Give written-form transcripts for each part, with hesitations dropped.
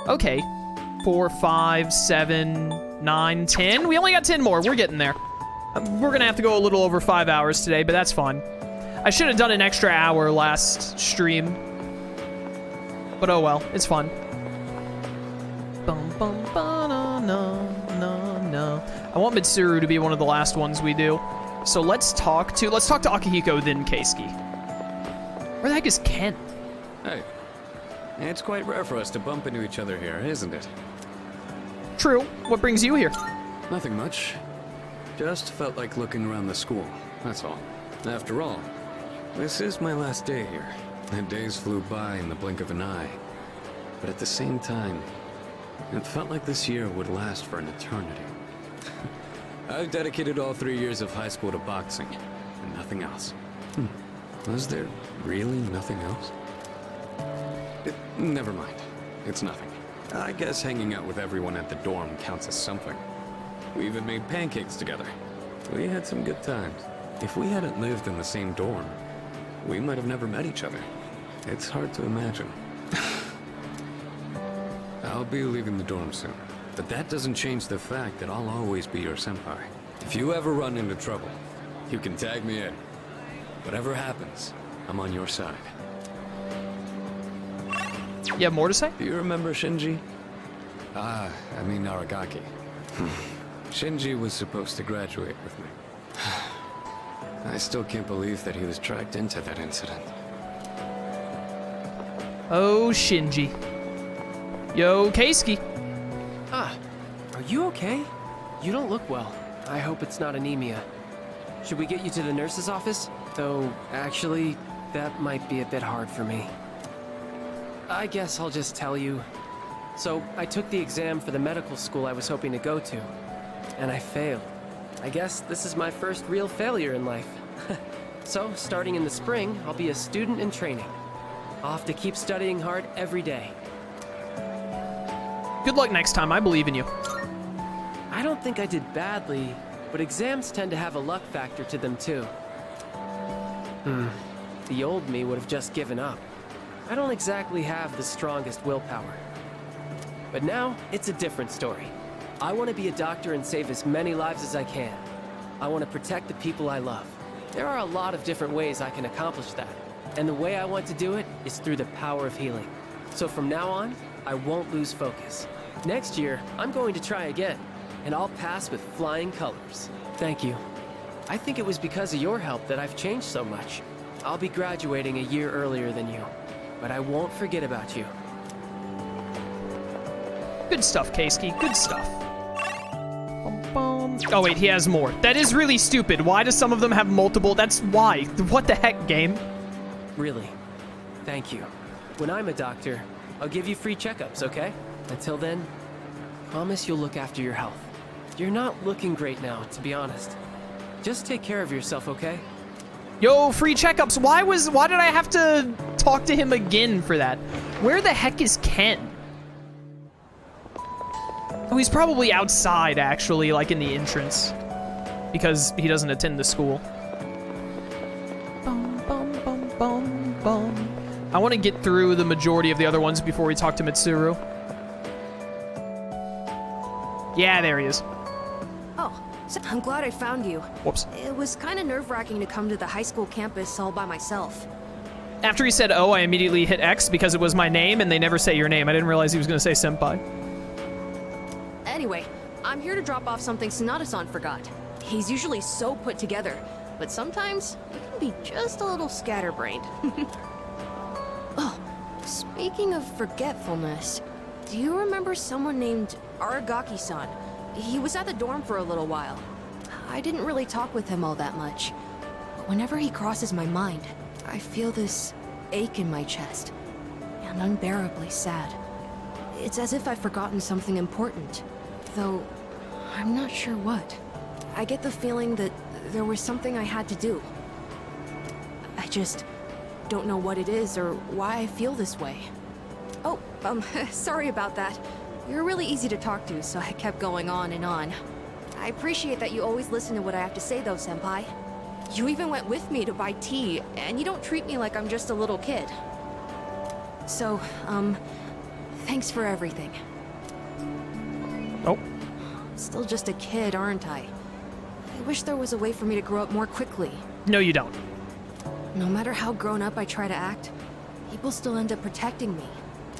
Okay. 4, 5, 7, 9, 10. We only got 10 more. We're getting there. We're gonna have to go a little over 5 hours today, but that's fun. I should have done an extra hour last stream. But oh well, it's fun. Bum, bum, ba, na, na, na. I want Mitsuru to be one of the last ones we do. So let's talk to Akihiko, then Keisuke. Where the heck is Ken? Hey. It's quite rare for us to bump into each other here, isn't it? True. What brings you here? Nothing much. Just felt like looking around the school, that's all. After all, this is my last day here. The days flew by in the blink of an eye. But at the same time, it felt like this year would last for an eternity. I've dedicated all 3 years of high school to boxing, and nothing else. Was there really nothing else? Never mind. It's nothing. I guess hanging out with everyone at the dorm counts as something. We even made pancakes together. We had some good times. If we hadn't lived in the same dorm, we might have never met each other. It's hard to imagine. I'll be leaving the dorm soon, but that doesn't change the fact that I'll always be your senpai. If you ever run into trouble, you can tag me in. Whatever happens, I'm on your side. You have more to say? Do you remember Shinji? I mean Aragaki. Shinji was supposed to graduate with me. I still can't believe that he was dragged into that incident. Oh, Shinji. Yo, Keisuke. Ah, are you okay? You don't look well. I hope it's not anemia. Should we get you to the nurse's office? Though, actually, that might be a bit hard for me. I guess I'll just tell you. So, I took the exam for the medical school I was hoping to go to, and I failed. I guess this is my first real failure in life. So, starting in the spring, I'll be a student in training. I'll have to keep studying hard every day. Good luck next time. I believe in you. I don't think I did badly, but exams tend to have a luck factor to them too. The old me would have just given up. I don't exactly have the strongest willpower. But now, it's a different story. I want to be a doctor and save as many lives as I can. I want to protect the people I love. There are a lot of different ways I can accomplish that. And the way I want to do it is through the power of healing. So from now on, I won't lose focus. Next year, I'm going to try again, and I'll pass with flying colors. Thank you. I think it was because of your help that I've changed so much. I'll be graduating a year earlier than you, but I won't forget about you. Good stuff, Keisuke. Good stuff. Oh, wait, he has more. That is really stupid. Why do some of them have multiple? That's why. What the heck, game? Really. Thank you. When I'm a doctor, I'll give you free checkups, okay? Until then, promise you'll look after your health. You're not looking great now, to be honest. Just take care of yourself, okay? Yo, free checkups. Why did I have to talk to him again for that? Where the heck is Ken? Oh, he's probably outside, actually, like in the entrance. Because he doesn't attend the school. Bum, bum, bum, bum, bum. I want to get through the majority of the other ones before we talk to Mitsuru. Yeah, there he is. Oh, so I'm glad I found you. Whoops. It was kind of nerve-wracking to come to the high school campus all by myself. After he said, oh, I immediately hit X because it was my name, and they never say your name. I didn't realize he was going to say senpai. Anyway, I'm here to drop off something Sonata-san forgot. He's usually so put together, but sometimes he can be just a little scatterbrained. Oh, speaking of forgetfulness, do you remember someone named Aragaki-san? He was at the dorm for a little while. I didn't really talk with him all that much. But whenever he crosses my mind, I feel this ache in my chest, and unbearably sad. It's as if I've forgotten something important, though I'm not sure what. I get the feeling that there was something I had to do. I just don't know what it is or why I feel this way. Oh, sorry about that. You're really easy to talk to, so I kept going on and on. I appreciate that you always listen to what I have to say, though, senpai. You even went with me to buy tea, and you don't treat me like I'm just a little kid. So, Thanks for everything. Oh. Still just a kid, aren't I? I wish there was a way for me to grow up more quickly. No, you don't. No matter how grown up I try to act, people still end up protecting me.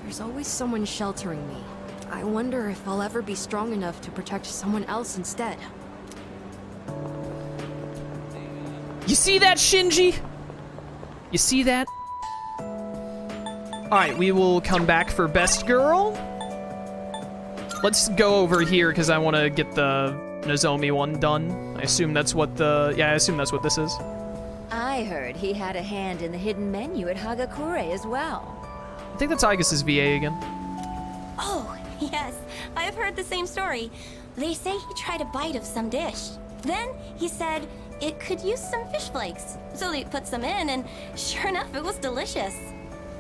There's always someone sheltering me. I wonder if I'll ever be strong enough to protect someone else instead. You see that, Shinji? You see that? Alright, we will come back for best girl. Let's go over here because I want to get the Nozomi one done. I assume that's what I assume that's what this is. I heard he had a hand in the hidden menu at Hagakure as well. I think that's Aigus's VA again. Oh, yes. I've heard the same story. They say he tried a bite of some dish. Then he said it could use some fish flakes. So he put some in, and sure enough, it was delicious.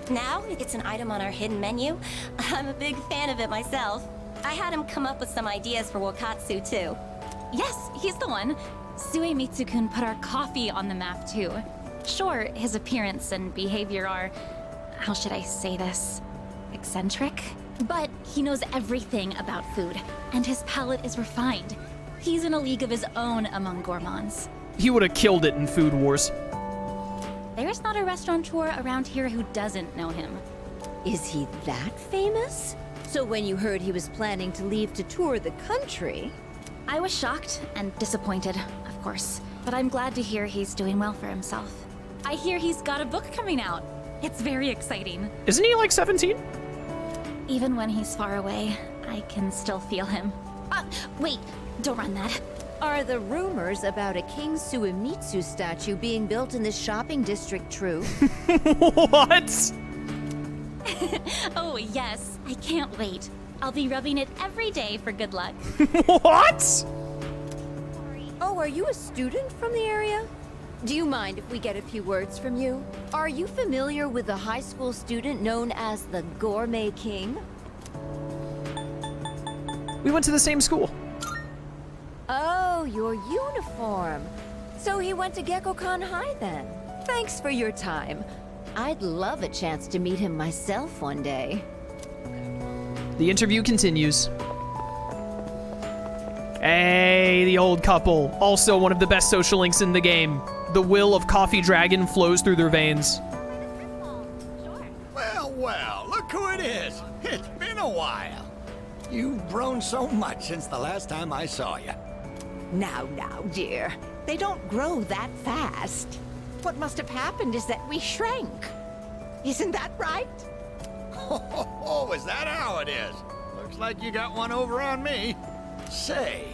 Now it's an item on our hidden menu. I'm a big fan of it myself. I had him come up with some ideas for Wakatsu, too. Yes, he's the one. Suemitsu-kun put our coffee on the map, too. Sure, his appearance and behavior are, how should I say this, eccentric? But he knows everything about food, and his palate is refined. He's in a league of his own among gourmands. He would have killed it in Food Wars. There's not a restaurateur around here who doesn't know him. Is he that famous? So when you heard he was planning to leave to tour the country... I was shocked and disappointed, of course, but I'm glad to hear he's doing well for himself. I hear he's got a book coming out. It's very exciting. Isn't he like 17? Even when he's far away, I can still feel him. Wait, don't run that. Are the rumors about a King Suemitsu statue being built in this shopping district true? What? Oh, yes. I can't wait. I'll be rubbing it every day for good luck. What? Oh, are you a student from the area? Do you mind if we get a few words from you? Are you familiar with a high school student known as the Gourmet King? We went to the same school. Oh, your uniform. So he went to Gekkoukan High then. Thanks for your time. I'd love a chance to meet him myself one day. The interview continues. Hey, the old couple. Also one of the best social links in the game. The will of Coffee Dragon flows through their veins. Well, well, look who it is. It's been a while. You've grown so much since the last time I saw you. Now, dear. They don't grow that fast. What must have happened is that we shrank. Isn't that right? Oh, is that how it is? Looks like you got one over on me. Say,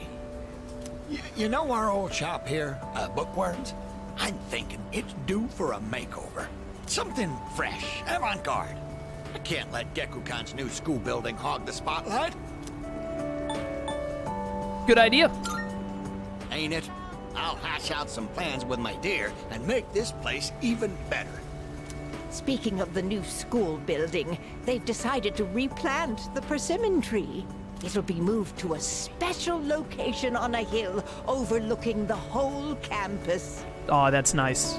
you know our old shop here, Bookworms? I'm thinking it's due for a makeover. Something fresh, avant-garde. I can't let Gekkoukan's new school building hog the spotlight. Good idea. Ain't it? I'll hash out some plans with my dear and make this place even better. Speaking of the new school building, they've decided to replant the persimmon tree. It'll be moved to a special location on a hill overlooking the whole campus. Oh, that's nice.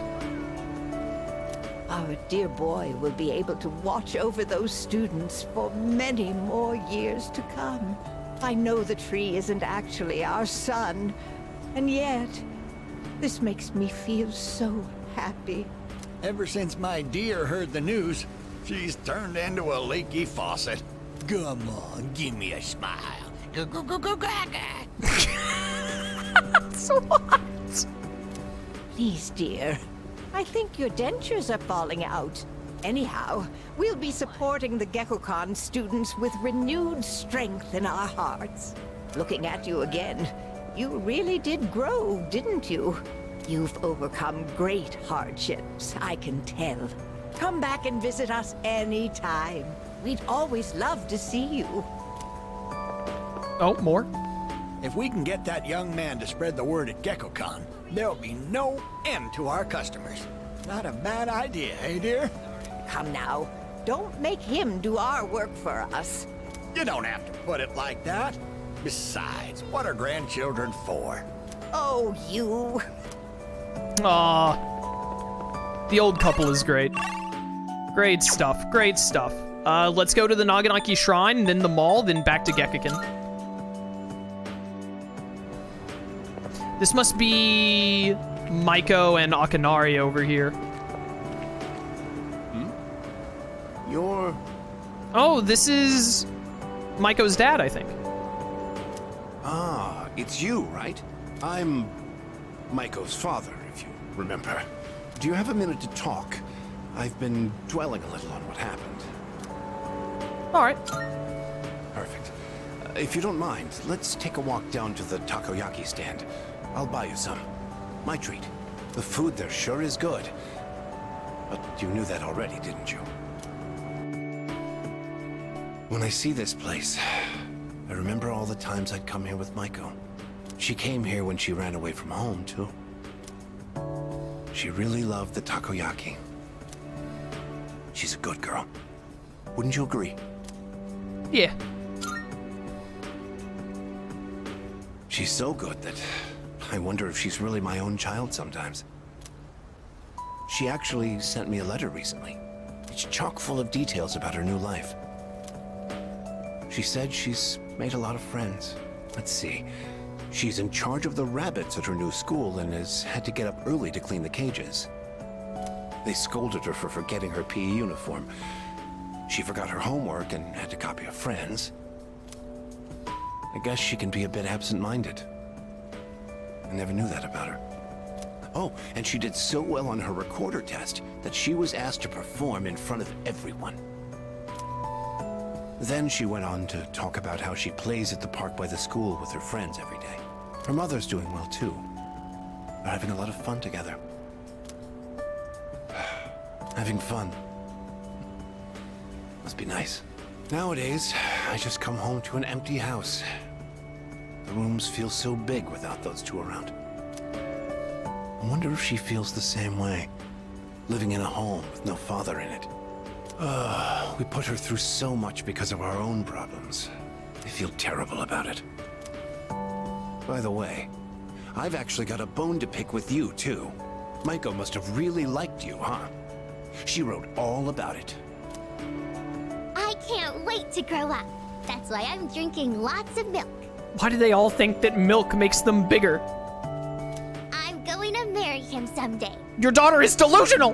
Our dear boy will be able to watch over those students for many more years to come. I know the tree isn't actually our son, and yet, this makes me feel so happy. Ever since my dear heard the news, she's turned into a leaky faucet. Come on, give me a smile. So what? Please, dear. I think your dentures are falling out. Anyhow, we'll be supporting the Gekkoukan students with renewed strength in our hearts. Looking at you again, you really did grow, didn't you? You've overcome great hardships, I can tell. Come back and visit us anytime. We'd always love to see you. Oh, more? If we can get that young man to spread the word at Gekkoukan, there'll be no end to our customers. Not a bad idea, eh, dear? Come now, don't make him do our work for us. You don't have to put it like that. Besides, what are grandchildren for? Oh, you. Aw. The old couple is great. Great stuff, great stuff. Let's go to the Naganaki Shrine, then the mall, then back to Gekkoken. This must be Maiko and Akinari over here. You're... Oh, this is Maiko's dad, I think. Ah, it's you, right? I'm Maiko's father, if you remember. Do you have a minute to talk? I've been dwelling a little on what happened. All right. Perfect. If you don't mind, let's take a walk down to the takoyaki stand. I'll buy you some. My treat. The food there sure is good. But you knew that already, didn't you? When I see this place, I remember all the times I'd come here with Maiko. She came here when she ran away from home, too. She really loved the takoyaki. She's a good girl. Wouldn't you agree? Yeah. She's so good that I wonder if she's really my own child sometimes. She actually sent me a letter recently. It's chock full of details about her new life. She said she's made a lot of friends. Let's see. She's in charge of the rabbits at her new school and has had to get up early to clean the cages. They scolded her for forgetting her PE uniform. She forgot her homework and had to copy a friend's. I guess she can be a bit absent-minded. I never knew that about her. Oh, and she did so well on her recorder test that she was asked to perform in front of everyone. Then she went on to talk about how she plays at the park by the school with her friends every day. Her mother's doing well, too. They're having a lot of fun together. Having fun. Must be nice. Nowadays, I just come home to an empty house. The rooms feel so big without those two around. I wonder if she feels the same way, living in a home with no father in it. We put her through so much because of our own problems. I feel terrible about it. By the way, I've actually got a bone to pick with you, too. Maiko must have really liked you, huh? She wrote all about it. I can't wait to grow up. That's why I'm drinking lots of milk. Why do they all think that milk makes them bigger? I'm going to marry him someday. Your daughter is delusional!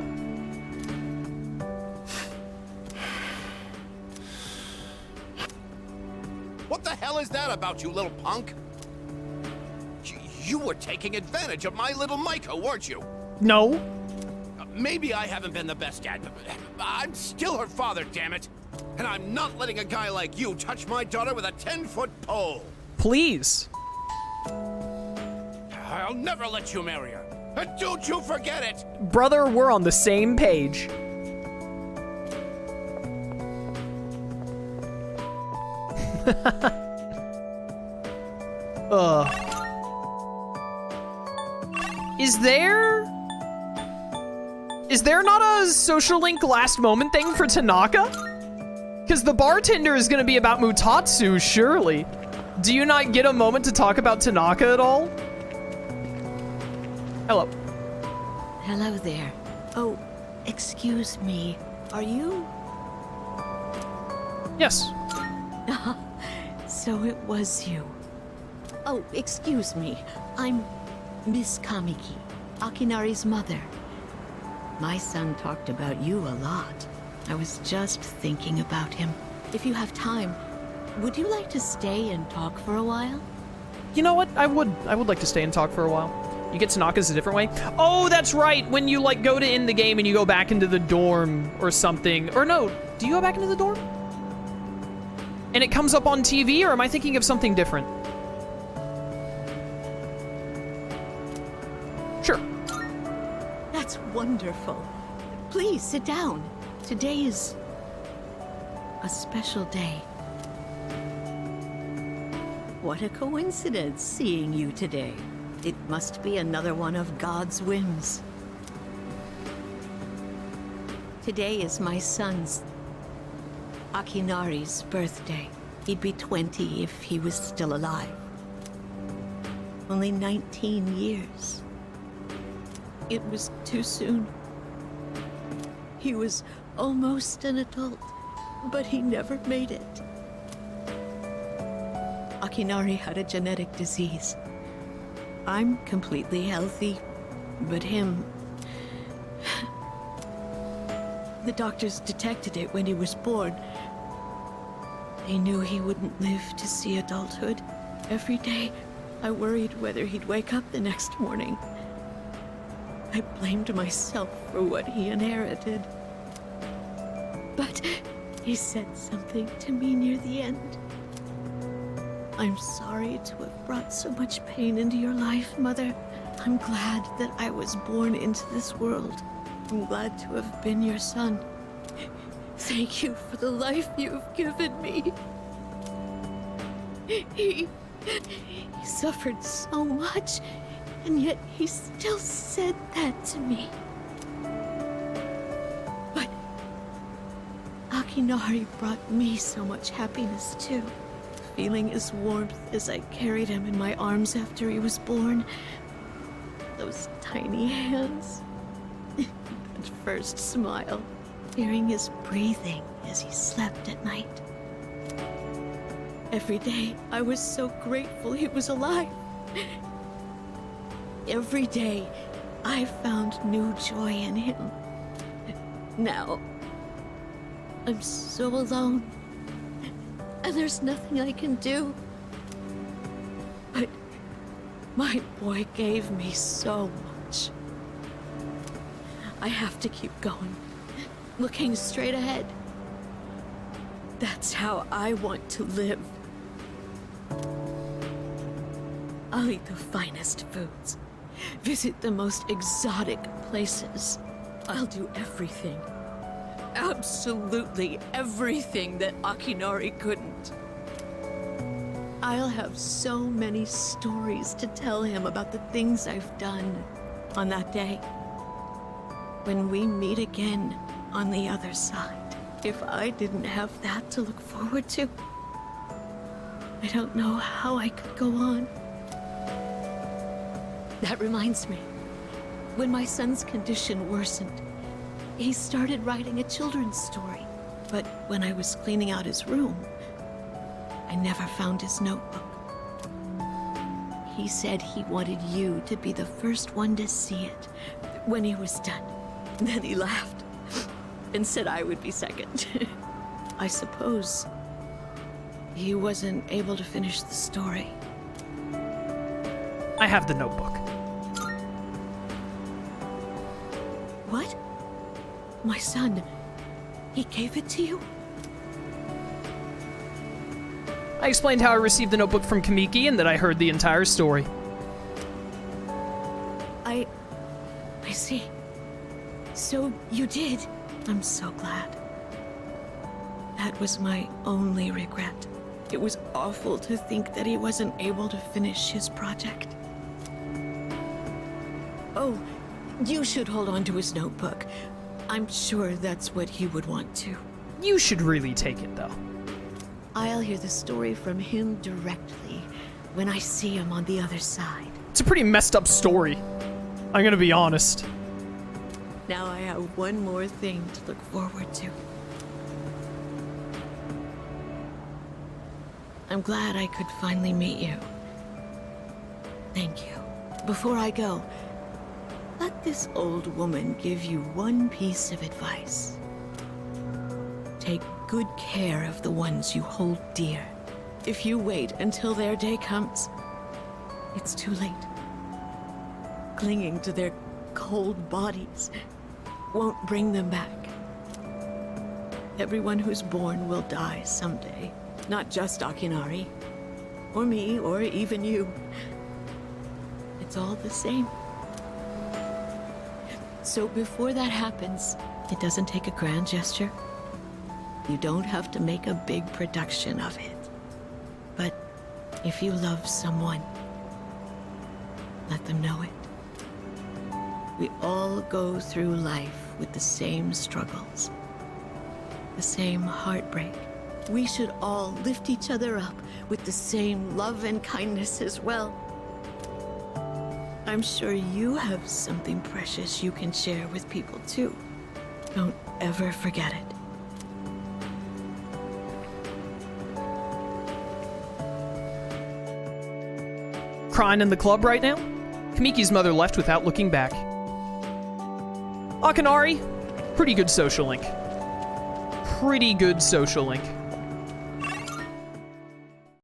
What the hell is that about, you little punk? You were taking advantage of my little Maiko, weren't you? No. Maybe I haven't been the best dad, but I'm still her father, damn it. And I'm not letting a guy like you touch my daughter with a 10-foot pole. Please. I'll never let you marry her. And don't you forget it. Brother, we're on the same page. Is there not a social link last moment thing for Tanaka? Because the bartender is gonna be about Mutatsu, surely. Do you not get a moment to talk about Tanaka at all? Hello. Hello there. Oh, excuse me. Are you? Yes. So it was you. Oh, excuse me. I'm Miss Kamiki, Akinari's mother. My son talked about you a lot. I was just thinking about him. If you have time, would you like to stay and talk for a while? You know what? I would like to stay and talk for a while. You get Tanaka's a different way? Oh, that's right. When you, like, go to end the game and you go back into the dorm or something. Or no, do you go back into the dorm? And it comes up on TV, or am I thinking of something different? Sure. That's wonderful. Please sit down. Today is a special day. What a coincidence seeing you today. It must be another one of God's whims. Today is my son's, Akinari's, birthday. He'd be 20 if he was still alive. Only 19 years. It was too soon. He was almost an adult. but he never made it. Akinari had a genetic disease. I'm completely healthy, but him... The doctors detected it when he was born. They knew he wouldn't live to see adulthood. Every day, I worried whether he'd wake up the next morning. I blamed myself for what he inherited. But he said something to me near the end. I'm sorry to have brought so much pain into your life, Mother. I'm glad that I was born into this world. I'm glad to have been your son. Thank you for the life you've given me. He suffered so much, and yet he still said that to me. But Akinari brought me so much happiness too. Feeling his warmth as I carried him in my arms after he was born. Those tiny hands. That first smile. Hearing his breathing as he slept at night. Every day, I was so grateful he was alive. Every day, I found new joy in him. Now, I'm so alone. And there's nothing I can do. But my boy gave me so much. I have to keep going, looking straight ahead. That's how I want to live. I'll eat the finest foods, visit the most exotic places. I'll do everything. Absolutely everything that Akinari couldn't. I'll have so many stories to tell him about the things I've done on that day. When we meet again on the other side. If I didn't have that to look forward to, I don't know how I could go on. That reminds me, when my son's condition worsened, he started writing a children's story. But when I was cleaning out his room, I never found his notebook. He said he wanted you to be the first one to see it when he was done. Then he laughed and said I would be second. I suppose he wasn't able to finish the story. I have the notebook. What? My son, he gave it to you? I explained how I received the notebook from Kamiki and that I heard the entire story. I see. So you did. I'm so glad. That was my only regret. It was awful to think that he wasn't able to finish his project. Oh, you should hold on to his notebook. I'm sure that's what he would want to. You should really take it, though. I'll hear the story from him directly when I see him on the other side. It's a pretty messed up story. I'm gonna be honest. Now I have one more thing to look forward to. I'm glad I could finally meet you. Thank you. Before I go, let this old woman give you one piece of advice. Take good care of the ones you hold dear. If you wait until their day comes, it's too late. Clinging to their cold bodies won't bring them back. Everyone who's born will die someday. Not just Akinari, or me, or even you. It's all the same. So before that happens, it doesn't take a grand gesture. You don't have to make a big production of it. But if you love someone, let them know it. We all go through life with the same struggles, the same heartbreak. We should all lift each other up with the same love and kindness as well. I'm sure you have something precious you can share with people too. Don't ever forget it. crying in the club right now? Kamiki's mother left without looking back. Akinari, pretty good social link. Pretty good social link.